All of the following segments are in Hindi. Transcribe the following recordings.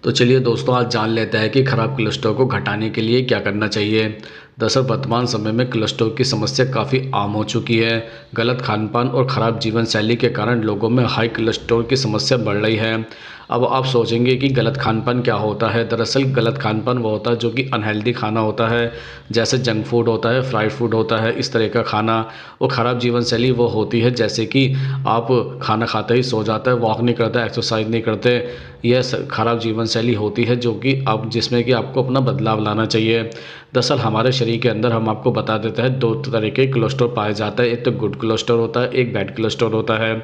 तो चलिए दोस्तों, आज जान लेते हैं कि खराब कोलेस्ट्रॉल को घटाने के लिए क्या करना चाहिए। दरअसल वर्तमान समय में कोलेस्ट्रॉल की समस्या काफ़ी आम हो चुकी है। गलत खान-पान और ख़राब जीवन शैली के कारण लोगों में हाई कोलेस्ट्रॉल की समस्या बढ़ रही है। अब आप सोचेंगे कि गलत खान-पान क्या होता है? दरअसल गलत खान-पान वो होता है जो कि अनहेल्दी खाना होता है, जैसे जंक फूड होता है, फ्राइड फूड होता है, इस तरह का खाना। और ख़राब जीवन शैली वो होती है जैसे कि आप खाना खाते ही सो जाते हैं, वॉक नहीं करते, एक्सरसाइज नहीं करते। यह खराब जीवन शैली होती है जो कि आप जिसमें कि आपको अपना बदलाव लाना चाहिए। दरअसल हमारे शरीर के अंदर हम आपको बता देते हैं 2 तरह के कोलेस्ट्रॉल पाए जाते हैं। एक तो गुड कोलेस्ट्रॉल होता है, एक बैड कोलेस्ट्रॉल होता है।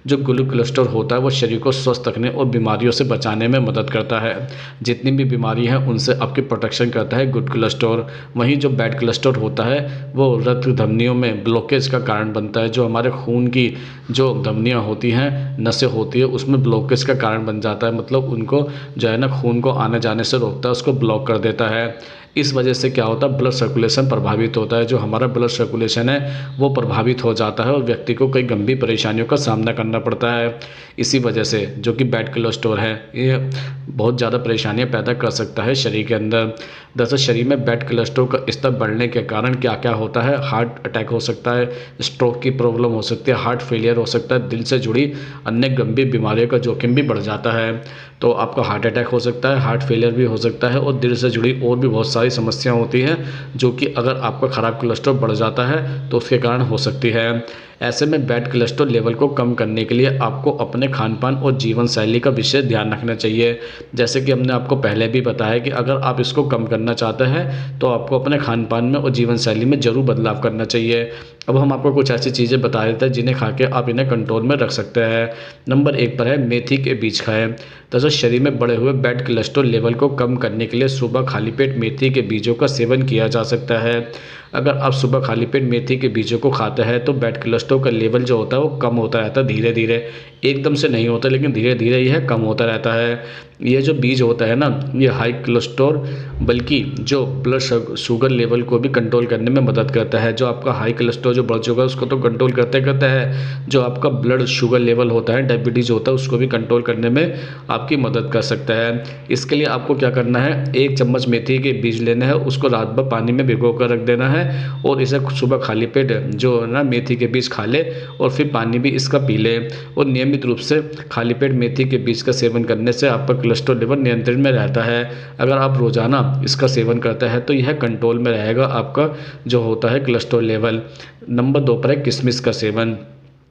जो गुड कोलेस्ट्रॉल होता है वो शरीर को स्वस्थ रखने और बीमारियों से बचाने में मदद करता है। जितनी भी बीमारी हैं उनसे आपकी प्रोटेक्शन करता है गुड कोलेस्ट्रॉल। वहीं जो बैड कोलेस्ट्रॉल होता है वो रक्त धमनियों में ब्लॉकेज का कारण बनता है। जो हमारे खून की जो धमनियाँ होती हैं, नसें होती है, उसमें ब्लॉकेज का कारण बन जाता है। मतलब उनको जो है ना, खून को आने जाने से रोकता है, उसको ब्लॉक कर देता है। इस वजह से क्या होता है, ब्लड सर्कुलेशन प्रभावित होता है। जो हमारा ब्लड सर्कुलेशन है वो प्रभावित हो जाता है और व्यक्ति को कई गंभीर परेशानियों का सामना करना पड़ता है। इसी वजह से जो कि बैड कोलेस्ट्रॉल है ये बहुत ज़्यादा परेशानियां पैदा कर सकता है शरीर के अंदर। दरअसल शरीर में बैड कोलेस्ट्रॉल का स्तर बढ़ने के कारण क्या क्या होता है, हार्ट अटैक हो सकता है, स्ट्रोक की प्रॉब्लम हो सकती है, हार्ट फेलियर हो सकता है, दिल से जुड़ी अन्य गंभीर बीमारियों का जोखिम भी बढ़ जाता है। तो आपका हार्ट अटैक हो सकता है, हार्ट फेलियर भी हो सकता है और दिल से जुड़ी और भी बहुत सारी समस्याएं होती हैं जो कि अगर आपका ख़राब कोलेस्ट्रॉल बढ़ जाता है तो उसके कारण हो सकती है। ऐसे में बैड कोलेस्ट्रॉल लेवल को कम करने के लिए आपको अपने खान-पान और जीवन शैली का विशेष ध्यान रखना चाहिए। जैसे कि हमने आपको पहले भी बताया कि अगर आप इसको कम करना चाहते हैं तो आपको अपने खान-पान में और जीवन शैली में ज़रूर बदलाव करना चाहिए। अब हम आपको कुछ ऐसी चीज़ें बता देते हैं जिन्हें खा के आप इन्हें कंट्रोल में रख सकते हैं। नंबर 1 पर है मेथी के बीज खाएँ। दरअसल शरीर में बढ़े हुए बैड कोलेस्ट्रॉल लेवल को कम करने के लिए सुबह खाली पेट मेथी के बीजों का सेवन किया जा सकता है। अगर आप सुबह खाली पेट मेथी के बीजों को खाते हैं तो बैड कोलेस्ट्रॉल का लेवल जो होता है वो कम होता रहता है धीरे-धीरे। एकदम से नहीं होता लेकिन धीरे-धीरे यह कम होता रहता है। ये जो बीज होता है ना, ये हाई कोलेस्ट्रॉल बल्कि जो ब्लड शुगर लेवल को भी कंट्रोल करने में मदद करता है। जो आपका हाई कोलेस्ट्रॉल जो बढ़ चुका है उसको तो कंट्रोल करते है, जो आपका ब्लड शुगर लेवल होता है, डायबिटीज़ होता है, उसको भी कंट्रोल करने में आपकी मदद कर सकता है। इसके लिए आपको क्या करना है, 1 चम्मच मेथी के बीज लेना है, उसको रात भर पानी में भिगो कर रख देना है और इसे सुबह खाली पेट जो है ना मेथी के बीज खा ले और फिर पानी भी इसका पी ले। और नियमित रूप से खाली पेट मेथी के बीज का सेवन करने से आपका कोलेस्ट्रॉल लेवल नियंत्रण में रहता है। अगर आप रोज़ाना इसका सेवन करते हैं तो यह कंट्रोल में रहेगा आपका जो होता है कोलेस्ट्रॉल लेवल। नंबर 2 पर है किशमिश का सेवन।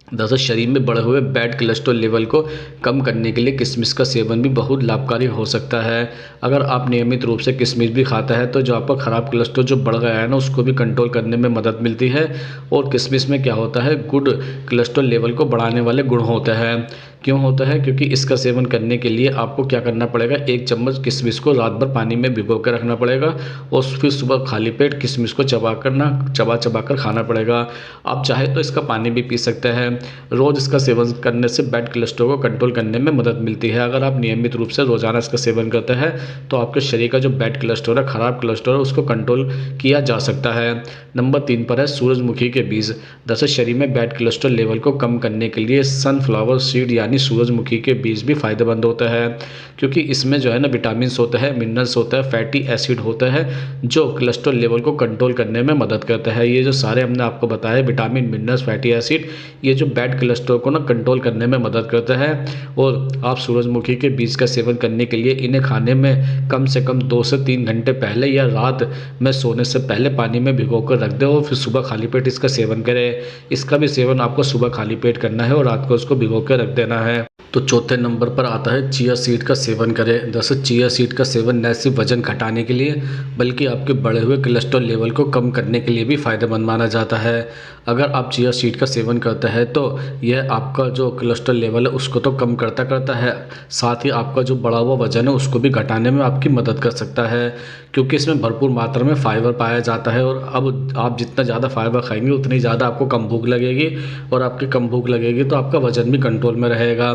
दरअसल शरीर में बढ़े हुए बैड कोलेस्ट्रॉल लेवल को कम करने के लिए किशमिश का सेवन भी बहुत लाभकारी हो सकता है। अगर आप नियमित रूप से किशमिश भी खाता है तो जो आपका ख़राब कोलेस्ट्रॉल जो बढ़ गया है ना उसको भी कंट्रोल करने में मदद मिलती है। और किशमिश में क्या होता है, गुड कोलेस्ट्रॉल लेवल को बढ़ाने वाले गुण होते हैं। क्यों होता है, क्योंकि इसका सेवन करने के लिए आपको क्या करना पड़ेगा, 1 चम्मच किशमिश को रात भर पानी में भिगो कर रखना पड़ेगा और फिर सुबह खाली पेट किशमिश को चबा कर खाना पड़ेगा। आप चाहे तो इसका पानी भी पी सकते हैं। रोज़ इसका सेवन करने से बैड कोलेस्ट्रॉल को कंट्रोल करने में मदद मिलती है। अगर आप नियमित रूप से रोज़ाना इसका सेवन करते हैं तो आपके शरीर का जो बैड कोलेस्ट्रॉल है, ख़राब कोलेस्ट्रॉल है, उसको कंट्रोल किया जा सकता है। नंबर 3 पर है सूरजमुखी के बीज। दरअसल शरीर में बैड कोलेस्ट्रॉल लेवल को कम करने के लिए सनफ्लावर सीड यानी सूरजमुखी के बीज भी फ़ायदेमंद होता है, क्योंकि इसमें जो है ना विटामिन्स होता है, मिनरल्स होता है, फैटी एसिड होता है जो कोलेस्ट्रॉल लेवल को कंट्रोल करने में मदद करता है। ये जो सारे हमने आपको बताया विटामिन, मिनरल्स, फैटी एसिड, ये जो बैड कोलेस्ट्रॉल को ना कंट्रोल करने में मदद करता है। और आप सूरजमुखी के बीज का सेवन करने के लिए इन्हें खाने में कम से कम 2 से 3 घंटे पहले या रात में सोने से पहले पानी में भिगो कर रख दें और फिर सुबह खाली पेट इसका सेवन करें। इसका भी सेवन आपको सुबह खाली पेट करना है और रात को उसको भिगो कर रख देना है। तो चौथे नंबर पर आता है चिया सीड का सेवन करें। दरअसल चिया सीड का सेवन न सिर्फ वजन घटाने के लिए बल्कि आपके बढ़े हुए कोलेस्ट्रॉल लेवल को कम करने के लिए भी फ़ायदेमंद माना जाता है। अगर आप चिया सीड का सेवन करते हैं तो यह आपका जो कोलेस्ट्रॉल लेवल है उसको तो कम करता है, साथ ही आपका जो बढ़ा हुआ वजन है उसको भी घटाने में आपकी मदद कर सकता है, क्योंकि इसमें भरपूर मात्रा में फाइबर पाया जाता है। और अब आप जितना ज़्यादा फाइबर खाएंगे उतनी ज़्यादा आपको कम भूख लगेगी और आपकी कम भूख लगेगी तो आपका वजन भी कंट्रोल में रहेगा।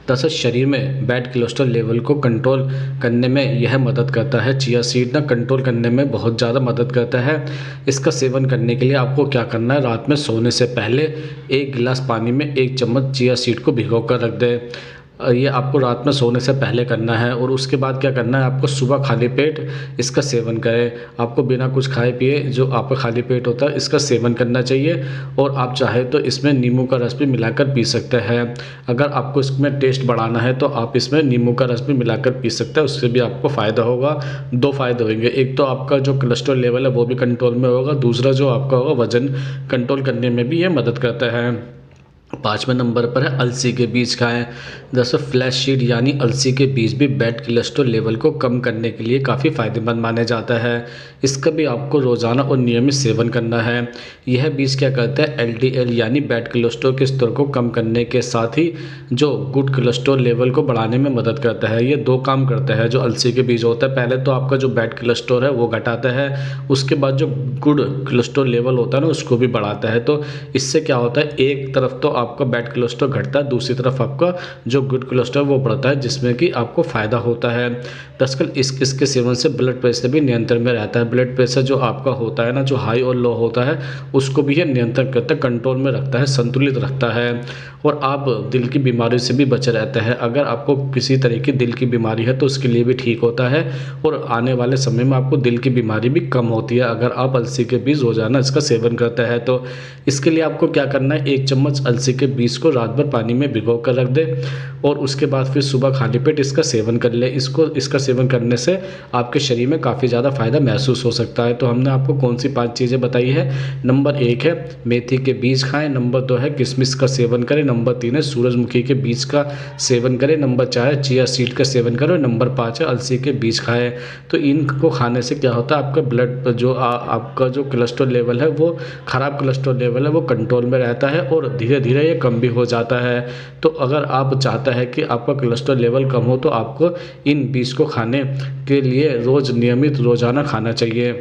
दरअसल शरीर में बैड कोलेस्ट्रॉल लेवल को कंट्रोल करने में यह मदद करता है। चिया सीड ना कंट्रोल करने में बहुत ज़्यादा मदद करता है। इसका सेवन करने के लिए आपको क्या करना है, रात में सोने से पहले 1 गिलास पानी में 1 चम्मच चिया सीड को भिगो कर रख दें। ये आपको रात में सोने से पहले करना है और उसके बाद क्या करना है, आपको सुबह खाली पेट इसका सेवन करें। आपको बिना कुछ खाए पिए जो आपका खाली पेट होता है इसका सेवन करना चाहिए और आप चाहे तो इसमें नींबू का रस भी मिलाकर पी सकते हैं। अगर आपको इसमें टेस्ट बढ़ाना है तो आप इसमें नींबू का रस भी मिलाकर पी सकते हैं, उससे भी आपको फ़ायदा होगा। 2 फ़ायदे होंगे, एक तो आपका जो कोलेस्ट्रॉल लेवल है वो भी कंट्रोल में होगा, दूसरा जो आपका होगा वज़न कंट्रोल करने में भी ये मदद करता है। 5वें नंबर पर है अलसी के बीज खाएँ। जैसे फ्लैक्स सीड यानी अलसी के बीज भी बैड कोलेस्ट्रॉल लेवल को कम करने के लिए काफ़ी फ़ायदेमंद माने जाता है। इसका भी आपको रोज़ाना और नियमित सेवन करना है। यह बीज क्या करता है, एलडीएल यानी बैड कोलेस्ट्रॉल के स्तर को कम करने के साथ ही जो गुड कोलेस्ट्रॉल लेवल को बढ़ाने में मदद करता है। ये 2 काम करता है जो अलसी के बीज होता है। पहले तो आपका जो बैड कोलेस्ट्रॉल है वो घटाता है, उसके बाद जो गुड कोलेस्ट्रॉल लेवल होता है ना उसको भी बढ़ाता है। तो इससे क्या होता है, एक तरफ तो आपका बैड कोलेस्ट्रॉल घटता है, दूसरी तरफ आपका जो गुड कोलेस्ट्रॉल वो बढ़ता है, जिसमें कि आपको फ़ायदा होता है। दरअसल इसके सेवन से ब्लड प्रेशर भी नियंत्रण में रहता है। ब्लड प्रेशर जो आपका होता है ना, जो हाई और लो होता है, उसको भी ये नियंत्रण करता है, कंट्रोल में रखता है, संतुलित रखता है और आप दिल की बीमारी से भी बचे रहते हैं। अगर आपको किसी तरह की दिल की बीमारी है तो उसके लिए भी ठीक होता है और आने वाले समय में आपको दिल की बीमारी भी कम होती है अगर आप अलसी के बीज रोज़ाना इसका सेवन करते हैं तो। इसके लिए आपको क्या करना है, 1 चम्मच अलसी के बीज को रात भर पानी में भिगो कर रख दें और उसके बाद फिर सुबह खाली पेट इसका सेवन कर ले। इसका सेवन करने से आपके शरीर में काफ़ी ज़्यादा फ़ायदा महसूस हो सकता है। तो हमने आपको कौन सी 5 चीज़ें बताई है। नंबर 1 है मेथी के बीज खाएं, नंबर 2 है किशमिश का सेवन करें, नंबर 3 है सूरजमुखी के बीज का सेवन करें, नंबर 4 है चिया सीड का सेवन करें और नंबर 5 है अलसी के बीज खाएं। तो इनको खाने से क्या होता है, आपका ब्लड जो आपका जो कोलेस्ट्रॉल लेवल है वो ख़राब कोलेस्ट्रॉल लेवल है वो कंट्रोल में रहता है और धीरे धीरे ये कम भी हो जाता है। तो अगर आप चाहता है कि आपका कोलेस्ट्रॉल लेवल कम हो तो आपको इन बीज को खाने के लिए नियमित रोज़ाना खाना चाहिए।